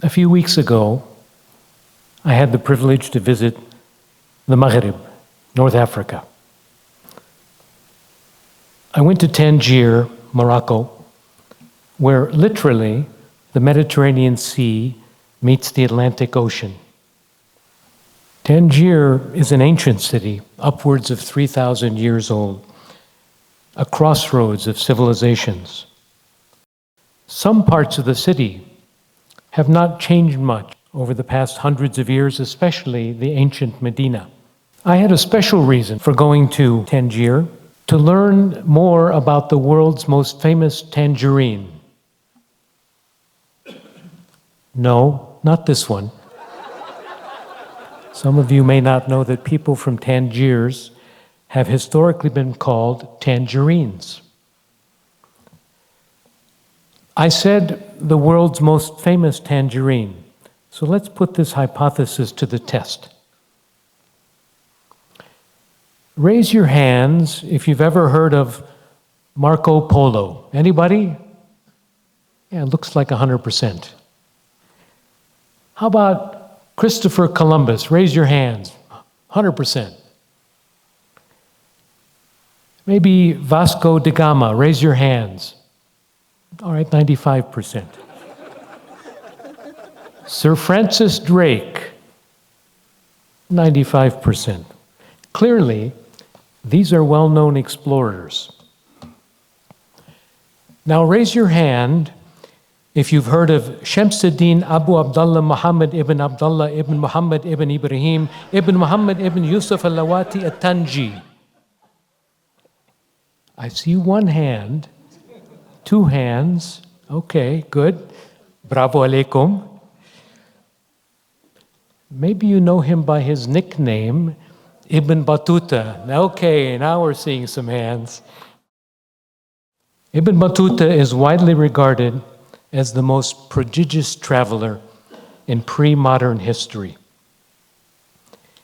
A few weeks ago, I had the privilege to visit the Maghreb, North Africa. I went to Tangier, Morocco, where literally the Mediterranean Sea meets the Atlantic Ocean. Tangier is an ancient city, upwards of 3,000 years old, a crossroads of civilizations. Some parts of the city have not changed much over the past hundreds of years, especially the ancient Medina. I had a special reason for going to Tangier, to learn more about the world's most famous tangerine. No, not this one. Some of you may not know that people from Tangiers have historically been called tangerines. I said the world's most famous tangerine. So let's put this hypothesis to the test. Raise your hands if you've ever heard of Marco Polo. Anybody? Yeah, it looks like 100%. How about Christopher Columbus? Raise your hands. 100%. Maybe Vasco da Gama. Raise your hands. All right, 95%. Sir Francis Drake, 95%. Clearly, these are well-known explorers. Now raise your hand if you've heard of Shamsuddin Abu Abdullah Muhammad ibn Muhammad ibn Ibrahim ibn Muhammad ibn Yusuf al-Lawati at-Tanji. I see one hand, two hands. Okay, good. Bravo alaikum. Maybe you know him by his nickname, Ibn Battuta. Okay, now we're seeing some hands. Ibn Battuta is widely regarded as the most prodigious traveler in pre-modern history.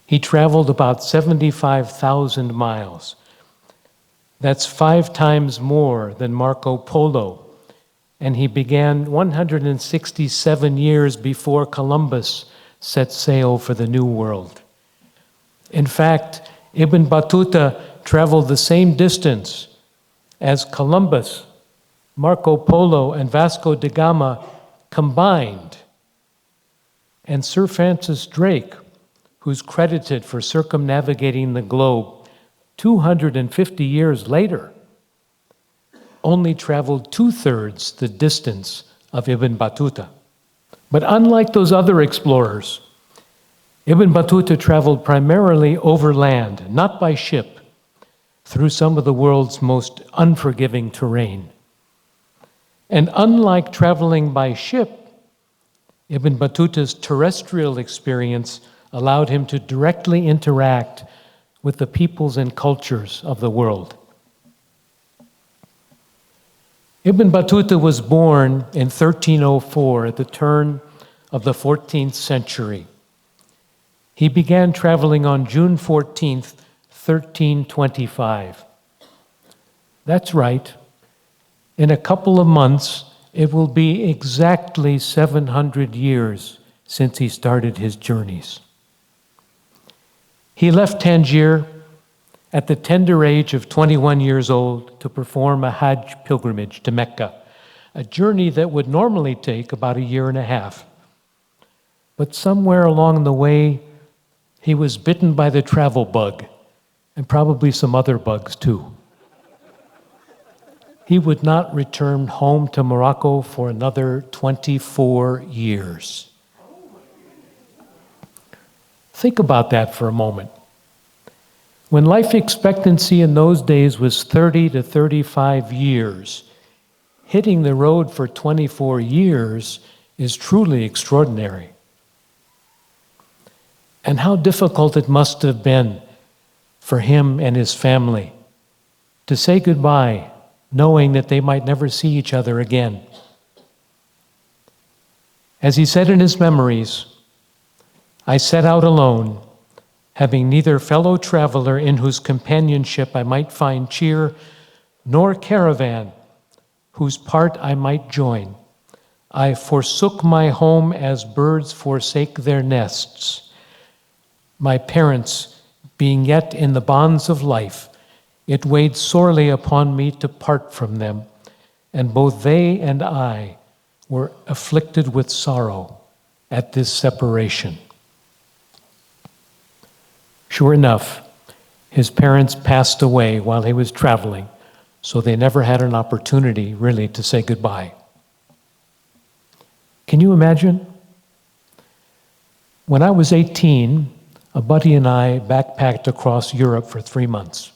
He traveled about 75,000 miles. That's 5 times more than Marco Polo, and he began 167 years before Columbus set sail for the New World. In fact, Ibn Battuta traveled the same distance as Columbus, Marco Polo, and Vasco da Gama combined. And Sir Francis Drake, who's credited for circumnavigating the globe 250 years later, only traveled 2/3 the distance of Ibn Battuta. But unlike those other explorers, Ibn Battuta traveled primarily overland, not by ship, through some of the world's most unforgiving terrain. And unlike traveling by ship, Ibn Battuta's terrestrial experience allowed him to directly interact with the peoples and cultures of the world. Ibn Battuta was born in 1304 at the turn of the 14th century. He began traveling on June 14th, 1325. That's right. In a couple of months, it will be exactly 700 years since he started his journeys. He left Tangier at the tender age of 21 years old to perform a Hajj pilgrimage to Mecca, a journey that would normally take about 1.5 years. But somewhere along the way, he was bitten by the travel bug, and probably some other bugs too. He would not return home to Morocco for another 24 years. Think about that for a moment. When life expectancy in those days was 30 to 35 years, hitting the road for 24 years is truly extraordinary. And how difficult it must have been for him and his family to say goodbye, knowing that they might never see each other again. As he said in his memories, "I set out alone, having neither fellow traveler in whose companionship I might find cheer, nor caravan whose part I might join. I forsook my home as birds forsake their nests. My parents, being yet in the bonds of life, it weighed sorely upon me to part from them, and both they and I were afflicted with sorrow at this separation. Sure enough, his parents passed away while he was traveling, so they never had an opportunity really to say goodbye. Can you imagine? When I was 18, a buddy and I backpacked across Europe for 3 months.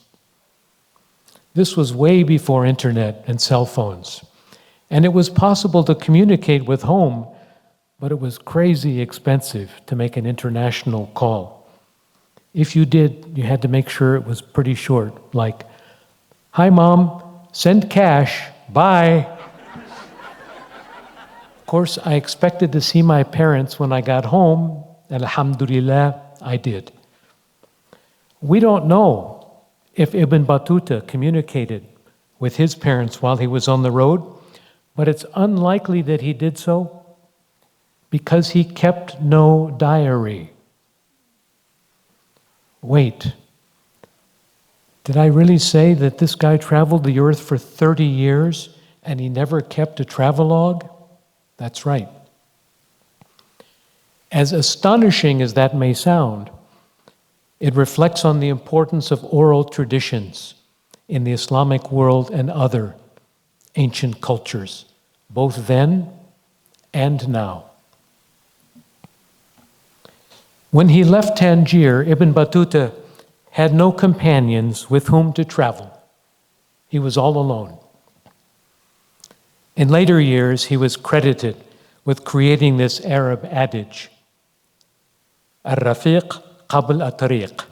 This was way before internet and cell phones, and it was possible to communicate with home, but it was crazy expensive to make an international call. If you did, you had to make sure it was pretty short, like, "Hi, Mom, send cash, bye." Of course, I expected to see my parents when I got home, and alhamdulillah, I did. We don't know if Ibn Battuta communicated with his parents while he was on the road, but it's unlikely that he did so because he kept no diary. Wait, did I really say that this guy traveled the earth for 30 years and he never kept a travelogue? That's right. As astonishing as that may sound, it reflects on the importance of oral traditions in the Islamic world and other ancient cultures, both then and now. When he left Tangier, Ibn Battuta had no companions with whom to travel. He was all alone. In later years, he was credited with creating this Arab adage, "Al-Rafiq qabl at-tariq."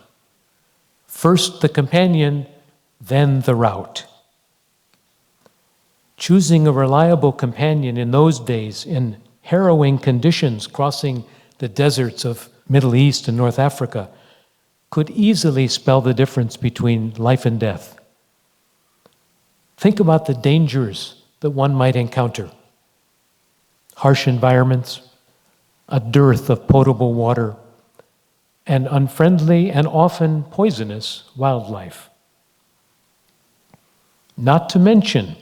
First the companion, then the route. Choosing a reliable companion in those days in harrowing conditions crossing the deserts of Middle East and North Africa could easily spell the difference between life and death. Think about the dangers that one might encounter. Harsh environments, a dearth of potable water, and unfriendly and often poisonous wildlife. Not to mention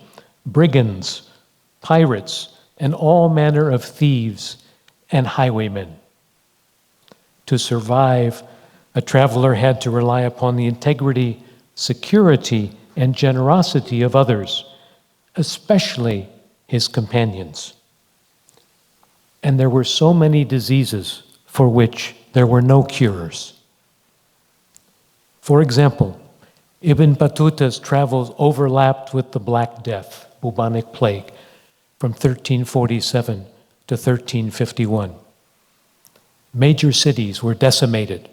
brigands, pirates, and all manner of thieves and highwaymen. To survive, a traveler had to rely upon the integrity, security, and generosity of others, especially his companions. And there were so many diseases for which there were no cures. For example, Ibn Battuta's travels overlapped with the Black Death, bubonic plague, from 1347 to 1351. Major cities were decimated,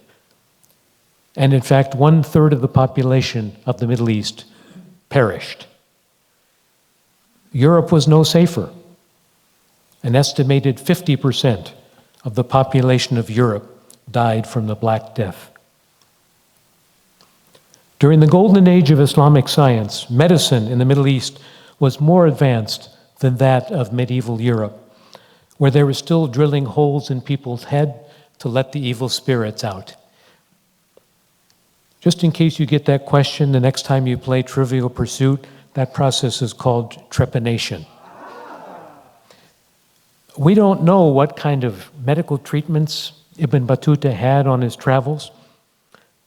and in fact, 1/3 of the population of the Middle East perished. Europe was no safer. An estimated 50% of the population of Europe died from the Black Death. During the golden age of Islamic science, medicine in the Middle East was more advanced than that of medieval Europe, where they were still drilling holes in people's head to let the evil spirits out. Just in case you get that question the next time you play Trivial Pursuit, that process is called trepanation. We don't know what kind of medical treatments Ibn Battuta had on his travels,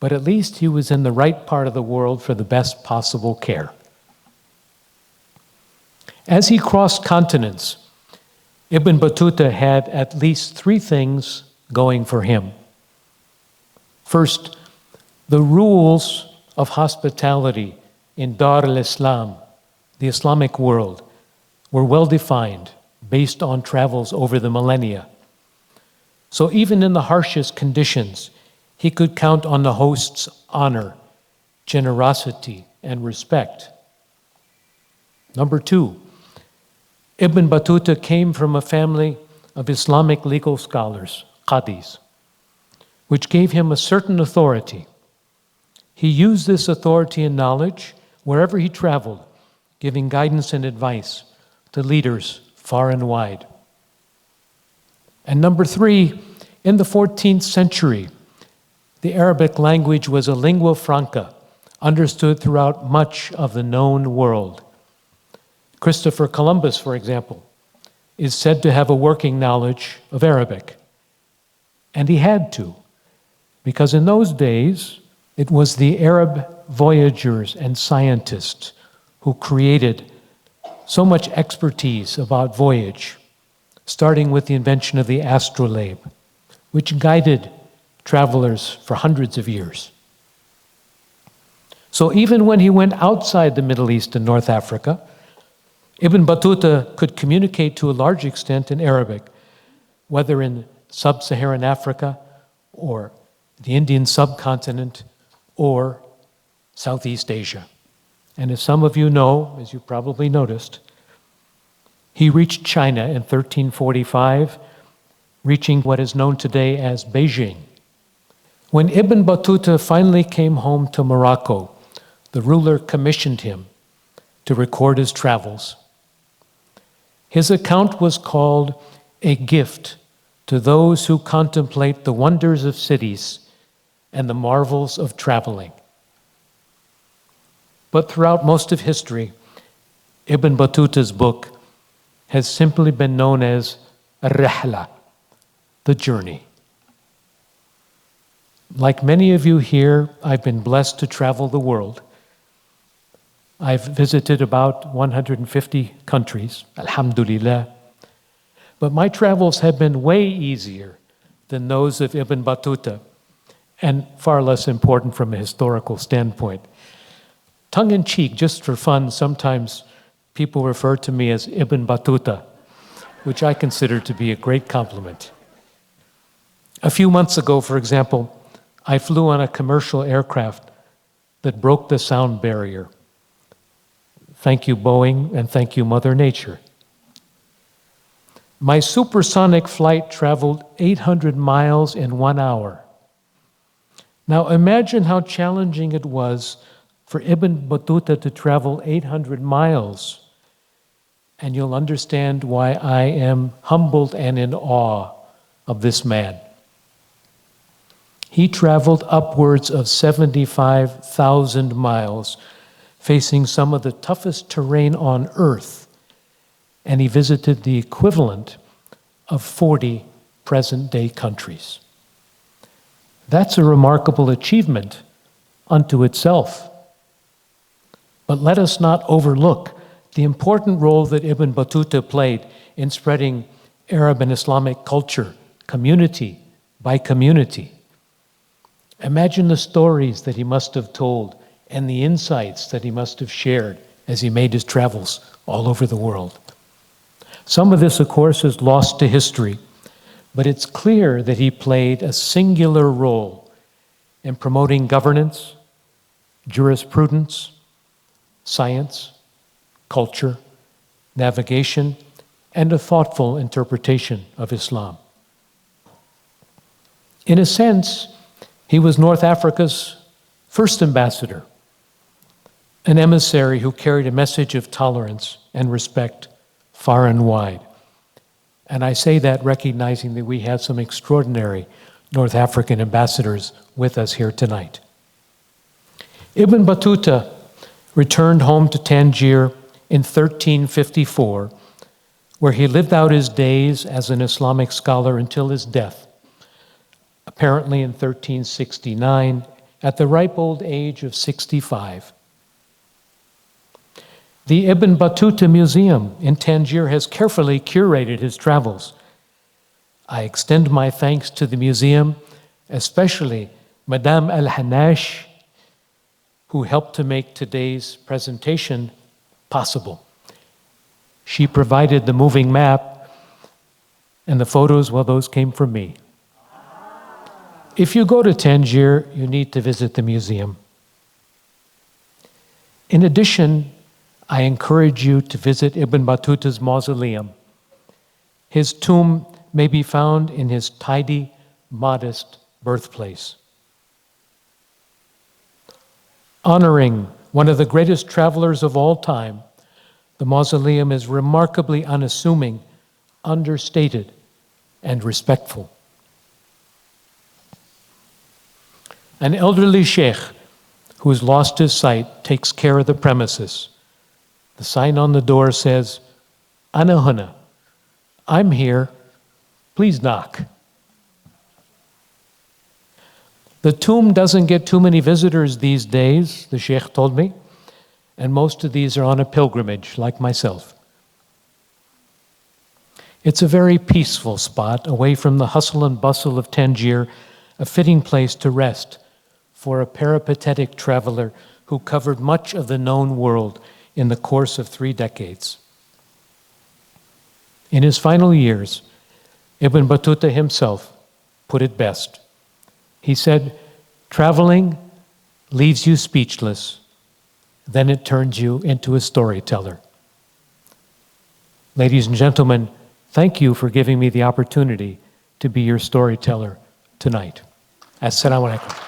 but at least he was in the right part of the world for the best possible care. As he crossed continents, Ibn Battuta had at least 3 things going for him. First, the rules of hospitality in Dar al-Islam, the Islamic world, were well defined based on travels over the millennia. So even in the harshest conditions, he could count on the host's honor, generosity, and respect. Number 2, Ibn Battuta came from a family of Islamic legal scholars, qadis, which gave him a certain authority. He used this authority and knowledge wherever he traveled, giving guidance and advice to leaders far and wide. And number three, in the 14th century, the Arabic language was a lingua franca, understood throughout much of the known world. Christopher Columbus, for example, is said to have a working knowledge of Arabic. And he had to, because in those days, it was the Arab voyagers and scientists who created so much expertise about voyage, starting with the invention of the astrolabe, which guided travelers for hundreds of years. So even when he went outside the Middle East and North Africa, Ibn Battuta could communicate to a large extent in Arabic, whether in sub-Saharan Africa or the Indian subcontinent or Southeast Asia. And as some of you know, as you probably noticed, he reached China in 1345, reaching what is known today as Beijing. When Ibn Battuta finally came home to Morocco, the ruler commissioned him to record his travels. His account was called a gift to those who contemplate the wonders of cities and the marvels of traveling. But throughout most of history, Ibn Battuta's book has simply been known as Ar-Rihla, the journey. Like many of you here, I've been blessed to travel the world. I've visited about 150 countries, alhamdulillah. But my travels have been way easier than those of Ibn Battuta, and far less important from a historical standpoint. Tongue-in-cheek, just for fun, sometimes people refer to me as Ibn Battuta, which I consider to be a great compliment. A few months ago, for example, I flew on a commercial aircraft that broke the sound barrier. Thank you, Boeing, and thank you, Mother Nature. My supersonic flight traveled 800 miles in 1 hour. Now imagine how challenging it was for Ibn Battuta to travel 800 miles, and you'll understand why I am humbled and in awe of this man. He traveled upwards of 75,000 miles, facing some of the toughest terrain on earth, and he visited the equivalent of 40 present-day countries. That's a remarkable achievement unto itself. But let us not overlook the important role that Ibn Battuta played in spreading Arab and Islamic culture, community by community. Imagine the stories that he must have told and the insights that he must have shared as he made his travels all over the world. Some of this, of course, is lost to history, but it's clear that he played a singular role in promoting governance, jurisprudence, science, culture, navigation, and a thoughtful interpretation of Islam. In a sense, he was North Africa's first ambassador, an emissary who carried a message of tolerance and respect far and wide. And I say that recognizing that we have some extraordinary North African ambassadors with us here tonight. Ibn Battuta returned home to Tangier in 1354, where he lived out his days as an Islamic scholar until his death, apparently in 1369, at the ripe old age of 65. The Ibn Battuta Museum in Tangier has carefully curated his travels. I extend my thanks to the museum, especially Madame Al-Hanash, who helped to make today's presentation possible. She provided the moving map, and the photos, well, those came from me. If you go to Tangier, you need to visit the museum. In addition, I encourage you to visit Ibn Battuta's mausoleum. His tomb may be found in his tidy, modest birthplace. Honoring one of the greatest travelers of all time, the mausoleum is remarkably unassuming, understated, and respectful. An elderly sheikh who has lost his sight takes care of the premises. The sign on the door says, "Ana huna," I'm here, please knock. The tomb doesn't get too many visitors these days, the sheikh told me, and most of these are on a pilgrimage, like myself. It's a very peaceful spot, away from the hustle and bustle of Tangier, a fitting place to rest for a peripatetic traveler who covered much of the known world in the course of 3 decades. In his final years, Ibn Battuta himself put it best. He said, "Traveling leaves you speechless, then it turns you into a storyteller." Ladies and gentlemen, thank you for giving me the opportunity to be your storyteller tonight. Assalamu alaikum.